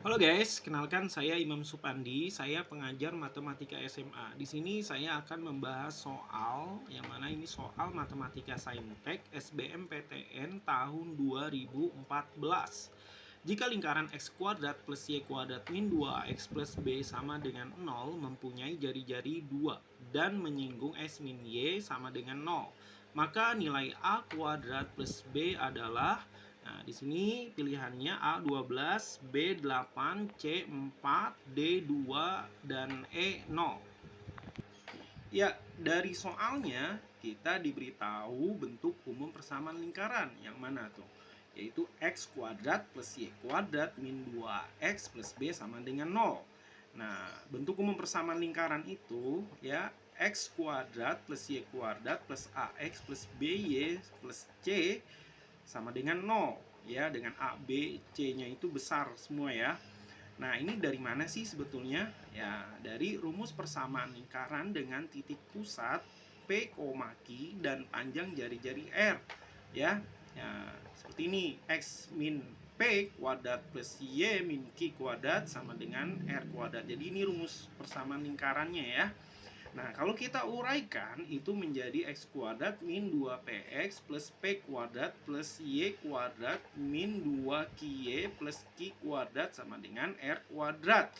Halo guys, kenalkan saya Imam Supandi, saya pengajar matematika SMA. Di sini saya akan membahas soal yang mana ini soal matematika saintek SBMPTN tahun 2014. Jika lingkaran x kuadrat plus y kuadrat min 2x plus b sama dengan 0 mempunyai jari-jari 2 dan menyinggung x min y sama dengan 0, maka nilai a kuadrat plus b adalah. Nah, di sini pilihannya A12, B8, C4, D2, dan E0. Ya, dari soalnya kita diberitahu bentuk umum persamaan lingkaran. Yang mana tuh? Yaitu x kuadrat plus y kuadrat min 2x plus b sama dengan 0. Nah, bentuk umum persamaan lingkaran itu ya x kuadrat plus y kuadrat plus ax plus by plus c sama dengan 0 ya, dengan A, B, C-nya itu besar semua ya. Nah, ini dari mana sih sebetulnya? Ya, dari rumus persamaan lingkaran dengan titik pusat P, Q dan panjang jari-jari R ya. Ya, seperti ini, X min P kuadrat plus Y min Q kuadrat sama dengan R kuadrat. Jadi ini rumus persamaan lingkarannya ya. Nah, kalau kita uraikan itu menjadi x kuadrat min 2px plus p kuadrat plus y kuadrat min 2ky plus q kuadrat sama dengan r kuadrat.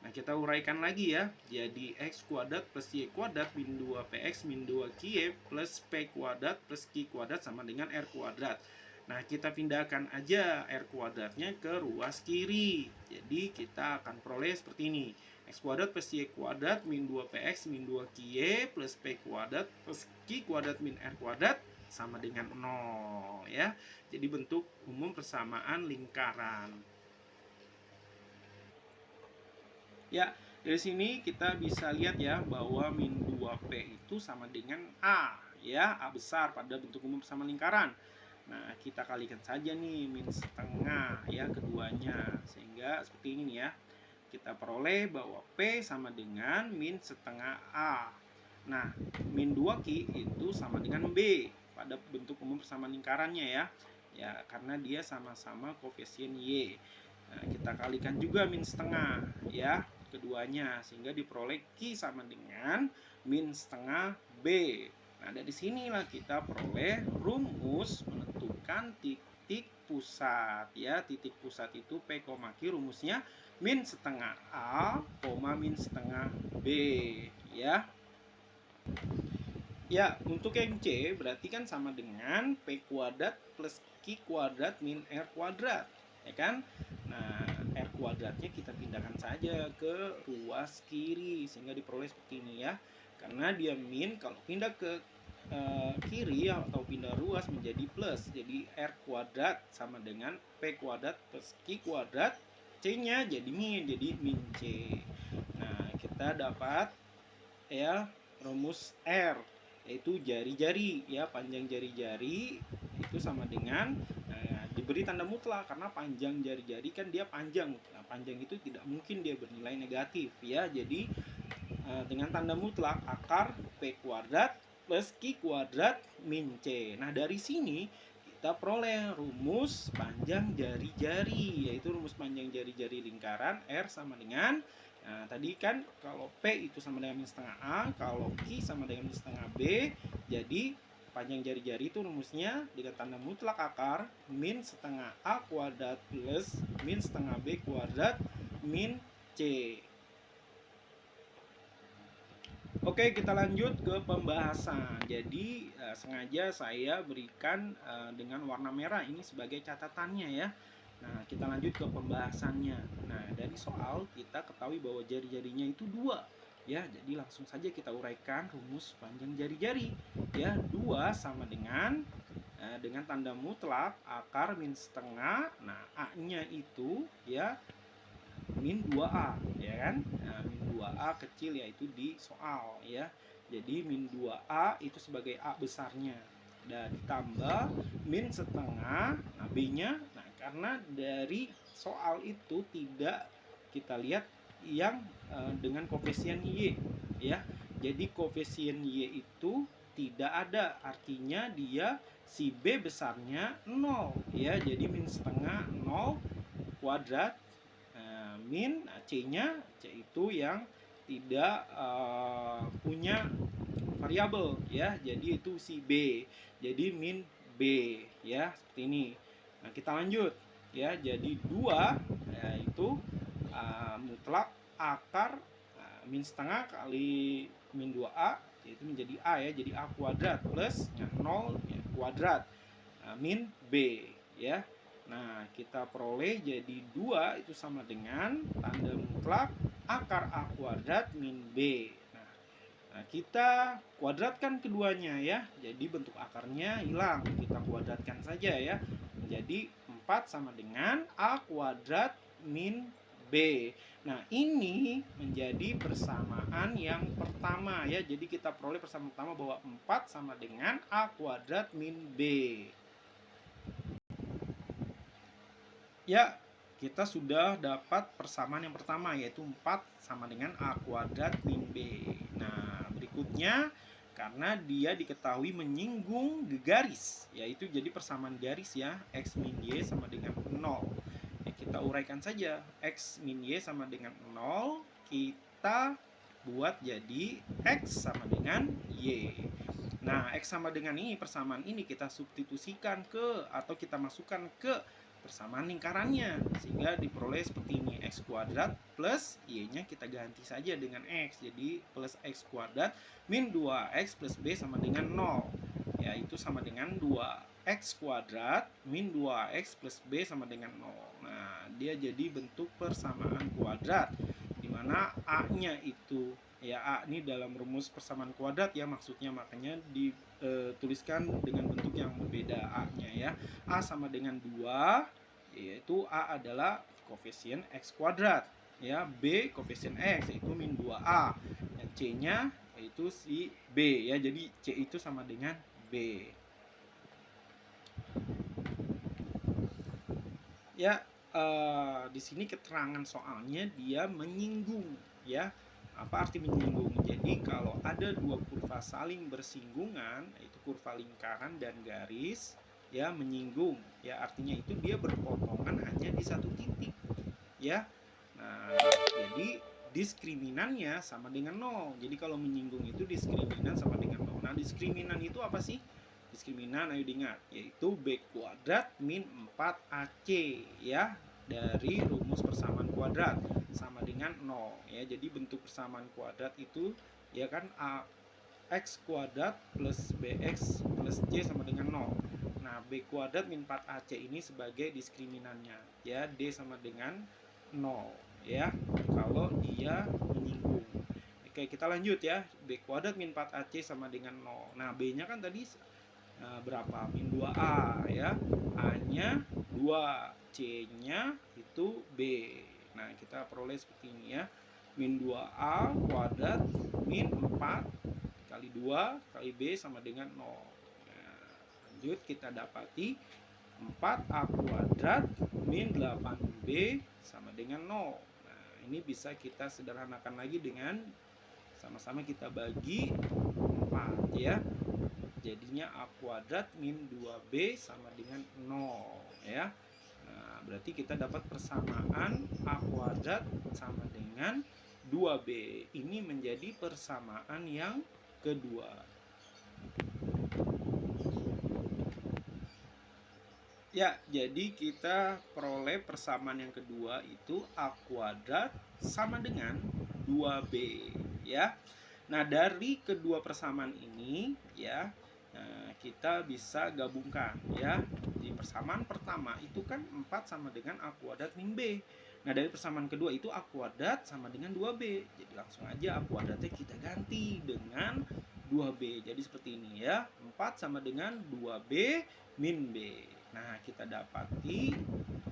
Nah, kita uraikan lagi ya. Jadi x kuadrat plus y kuadrat min 2px min 2ky plus p kuadrat plus q kuadrat sama dengan r kuadrat. Nah, kita pindahkan aja R kuadratnya ke ruas kiri. Jadi, kita akan peroleh seperti ini. X kuadrat plus Y kuadrat min 2PX min 2QY plus P kuadrat plus Q kuadrat min R kuadrat sama dengan 0 ya. Jadi, bentuk umum persamaan lingkaran. Ya, dari sini kita bisa lihat ya bahwa min 2P itu sama dengan A ya, A besar pada bentuk umum persamaan lingkaran. Nah, kita kalikan saja nih min setengah ya keduanya. Sehingga seperti ini nih ya. Kita peroleh bahwa P sama dengan min setengah A. Nah, min 2Q itu sama dengan B pada bentuk umum persamaan lingkarannya ya. Ya, karena dia sama-sama koefisien Y. Nah, kita kalikan juga min setengah ya keduanya sehingga diperoleh Q sama dengan min setengah B. Nah, dari sinilah kita peroleh rumus menentukan titik pusat ya. Titik pusat itu P, Q rumusnya min setengah A, min setengah B ya. Ya, untuk yang C berarti kan sama dengan P kuadrat plus Q kuadrat min R kuadrat ya kan. Nah, R kuadratnya kita pindahkan saja ke ruas kiri sehingga diperoleh seperti ini ya. Karena dia min, kalau pindah ke kiri atau pindah ruas menjadi plus. Jadi R kuadrat sama dengan P kuadrat plus Q kuadrat, C-nya jadi min C. Nah, kita dapat ya rumus R yaitu jari-jari ya, panjang jari-jari itu sama dengan diberi tanda mutlak karena panjang jari-jari kan dia panjang. Nah, panjang itu tidak mungkin dia bernilai negatif ya. Jadi dengan tanda mutlak akar P kuadrat plus Q kuadrat min C. Nah, dari sini kita peroleh rumus panjang jari-jari, yaitu rumus panjang jari-jari lingkaran R sama dengan, nah tadi kan kalau P itu sama dengan min setengah A, kalau Q sama dengan min setengah B, jadi panjang jari-jari itu rumusnya dengan tanda mutlak akar min setengah A kuadrat plus min setengah B kuadrat min C. Oke, kita lanjut ke pembahasan. Jadi, sengaja saya berikan dengan warna merah ini sebagai catatannya ya. Nah, kita lanjut ke pembahasannya. Nah, dari soal kita ketahui bahwa jari-jarinya itu 2. Ya, jadi langsung saja kita uraikan rumus panjang jari-jari. Ya, 2 sama dengan tanda mutlak akar min setengah. Nah, A-nya itu ya min 2A ya kan. Nah, min 2A kecil yaitu di soal ya. Jadi min 2A itu sebagai A besarnya. Dan ditambah min setengah, nah B-nya, nah karena dari soal itu tidak kita lihat yang dengan koefisien Y ya. Jadi koefisien Y itu tidak ada, artinya dia si B besarnya 0 ya. Jadi min setengah 0 kuadrat min C-nya, C itu yang tidak punya variabel ya, jadi itu si B, jadi min B ya, seperti ini. Nah kita lanjut ya, jadi 2 yaitu mutlak akar min setengah kali min 2A, yaitu menjadi A ya, jadi A kuadrat plus 0 ya, kuadrat min B ya. Nah kita peroleh jadi 2 itu sama dengan tanda mutlak akar A kuadrat min B. Nah kita kuadratkan keduanya ya, jadi bentuk akarnya hilang, kita kuadratkan saja ya, menjadi 4 sama dengan A kuadrat min B. Nah ini menjadi persamaan yang pertama ya, jadi kita peroleh persamaan pertama bahwa 4 sama dengan A kuadrat min B. Ya, kita sudah dapat persamaan yang pertama, yaitu 4 sama dengan A kuadrat min B. Nah, berikutnya, karena dia diketahui menyinggung garis, yaitu jadi persamaan garis ya, X min Y sama dengan 0. Ya, kita uraikan saja, X min Y sama dengan 0, kita buat jadi X sama dengan Y. Nah, X sama dengan ini, persamaan ini kita substitusikan ke, atau kita masukkan ke persamaan lingkarannya, sehingga diperoleh seperti ini, X kuadrat plus Y-nya kita ganti saja dengan X, jadi plus X kuadrat min 2X plus B sama dengan 0, yaitu sama dengan 2X kuadrat min 2X plus B sama dengan 0. Nah, dia jadi bentuk persamaan kuadrat, dimana A-nya itu ya, A ini dalam rumus persamaan kuadrat ya maksudnya, makanya dituliskan dengan bentuk yang berbeda A-nya ya. A sama dengan 2, yaitu A adalah koefisien X kuadrat ya, B koefisien X yaitu min 2A, dan C-nya yaitu si B ya, jadi C itu sama dengan B ya. Di sini keterangan soalnya dia menyinggung ya. Apa arti menyinggung? Jadi kalau ada dua kurva saling bersinggungan, yaitu kurva lingkaran dan garis ya, menyinggung ya, artinya itu dia berpotongan hanya di satu titik ya. Nah, jadi diskriminannya sama dengan 0. Jadi kalau menyinggung itu diskriminan sama dengan 0. Nah, diskriminan itu apa sih? Diskriminan, ayo diingat, yaitu B kuadrat min 4AC ya, dari rumus persamaan kuadrat sama dengan 0 ya. Jadi bentuk persamaan kuadrat itu ya kan, X kuadrat plus BX plus C sama dengan 0. Nah, B kuadrat min 4AC ini sebagai diskriminannya ya, D sama dengan 0 ya, kalau dia menyinggung. Oke, kita lanjut ya. B kuadrat min 4AC sama dengan 0. Nah, B-nya kan tadi berapa? Min 2A ya. A-nya 2, C-nya itu B. Nah, kita peroleh seperti ini ya. Min 2A kuadrat min 4 kali 2 kali B sama dengan 0. Nah, lanjut kita dapati 4A kuadrat min 8B sama dengan 0. Nah, ini bisa kita sederhanakan lagi dengan sama-sama kita bagi 4 ya. Jadinya A kuadrat min 2B sama dengan 0 ya. Nah, berarti kita dapat persamaan A kuadrat sama dengan 2B. Ini menjadi persamaan yang kedua. Ya, jadi kita peroleh persamaan yang kedua itu A kuadrat sama dengan 2B ya. Nah, dari kedua persamaan ini ya, kita bisa gabungkan ya. Di persamaan pertama itu kan 4 sama dengan A kuadrat min B. Nah, dari persamaan kedua itu A kuadrat sama dengan 2B. Jadi langsung aja A kuadratnya kita ganti dengan 2B. Jadi seperti ini ya. 4 sama dengan 2B min B. Nah, kita dapati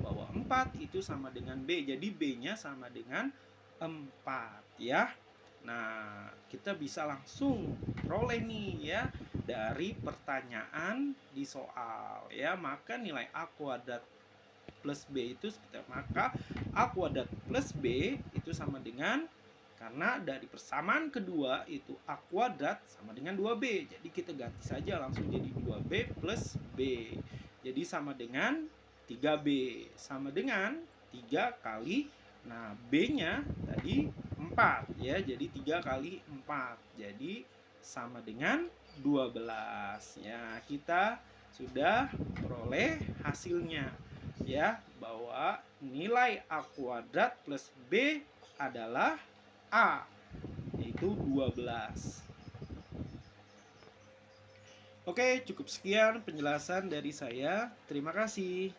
bahwa 4 itu sama dengan B. Jadi B-nya sama dengan 4 ya. Nah, kita bisa langsung peroleh nih ya dari pertanyaan di soal ya. Maka nilai A kuadrat plus B itu seperti apa? Maka A kuadrat plus B itu sama dengan, karena dari persamaan kedua itu A kuadrat sama dengan 2B. Jadi kita ganti saja langsung jadi 2B plus B. Jadi sama dengan 3B, sama dengan 3 kali Nah, B-nya tadi 4 ya. Jadi 3 kali 4. Jadi sama dengan 12. Ya, kita sudah peroleh hasilnya ya, bahwa nilai A kuadrat plus B adalah A, yaitu 12. Oke, cukup sekian penjelasan dari saya. Terima kasih.